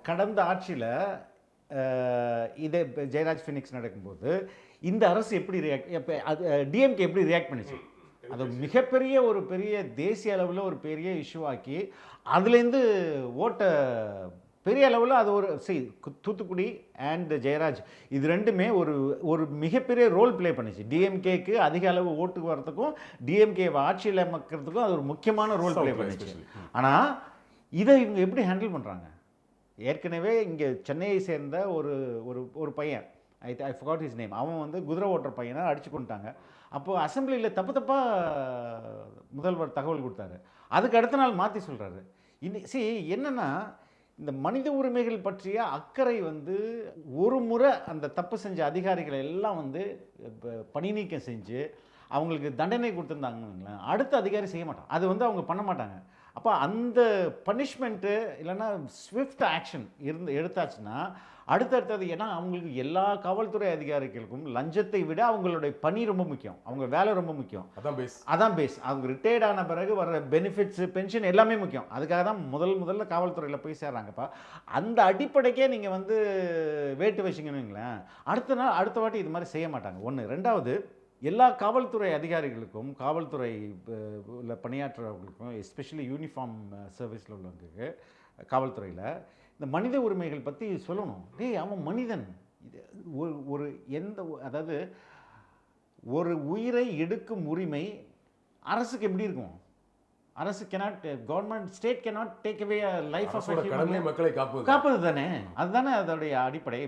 கடந்த ஆட்சியில் இதே ஜெயராஜ் ஃபினிக்ஸ் நடக்கும்போது இந்த அரசு எப்படி டிஎம்கே எப்படி ரியாக்ட் பண்ணிச்சு? அது மிகப்பெரிய ஒரு பெரிய தேசிய அளவில் ஒரு பெரிய இஷ்யூ ஆக்கி அதுலேருந்து ஓட்டை பெரிய அளவில் அது ஒரு தூத்துக்குடி அண்ட் ஜெயராஜ் இது ரெண்டுமே ஒரு ஒரு மிகப்பெரிய ரோல் ப்ளே பண்ணிச்சு. டிஎம்கேக்கு அதிக அளவு ஓட்டு வரதுக்கும் டிஎம்கே ஆட்சியில் அமைக்கிறதுக்கும் அது ஒரு முக்கியமான ரோல் ப்ளே பண்ணிச்சு. ஆனால் இதை இவங்க எப்படி ஹேண்டில் பண்ணுறாங்க? ஏற்கனவே இங்கே சென்னையை சேர்ந்த ஒரு ஒரு ஒரு பையன், ஐ ஃபர்காட் ஹிஸ் நேம், அவன் வந்து குதிரை ஓட்டுற பையனை அடிச்சு கொண்டுட்டாங்க. அப்போது அசம்பிளியில் தப்பாக முதல்வர் தகவல் கொடுத்தாரு. அதுக்கு அடுத்த நாள் மாற்றி சொல்கிறாரு. என்னென்னா இந்த மனித உரிமைகள் பற்றிய அக்கறை வந்து ஒரு முறை அந்த தப்பு செஞ்ச அதிகாரிகளை எல்லாம் வந்து பணி நீக்கம் செஞ்சு அவங்களுக்கு தண்டனை கொடுத்துருந்தாங்கன்னு அடுத்த அதிகாரி செய்ய மாட்டாங்க. அது வந்து அவங்க பண்ண மாட்டாங்க. அப்போ அந்த பனிஷ்மெண்ட்டு இல்லைன்னா ஸ்விஃப்ட் ஆக்ஷன் எடுத்தாச்சுன்னா அடுத்தடுத்தது, ஏன்னா அவங்களுக்கு எல்லா காவல்துறை அதிகாரிகளுக்கும் லஞ்சத்தை விட அவங்களுடைய பணி ரொம்ப முக்கியம், அவங்க வேலை ரொம்ப முக்கியம். அதான் பேஸ். அவங்க ரிட்டையர்ட் ஆன பிறகு வர பெனிஃபிட்ஸ், பென்ஷன் எல்லாமே முக்கியம். அதுக்காக தான் முதல்ல காவல்துறையில் போய் சேர்றாங்கப்பா. அந்த அடிப்படைக்கே நீங்கள் வந்து வேட்டு வச்சிங்கன்னு வைங்களேன், அடுத்த வாட்டி இது மாதிரி செய்ய மாட்டாங்க. ஒன்று. ரெண்டாவது, எல்லா காவல்துறை அதிகாரிகளுக்கும் காவல்துறை பணியாற்றுறவங்களுக்கும் எஸ்பெஷலி யூனிஃபார்ம் சர்வீஸில் உள்ளவங்களுக்கு காவல்துறையில் இந்த மனித உரிமைகள் பற்றி சொல்லணும். அவன் மனிதன். இது ஒரு அதாவது ஒரு உயிரை எடுக்கும் உரிமை அரசுக்கு எப்படி இருக்கும்? அரசு government state cannot take away life of மக்களை காப்பது தானே. அதுதானே அதோடைய அடிப்படை.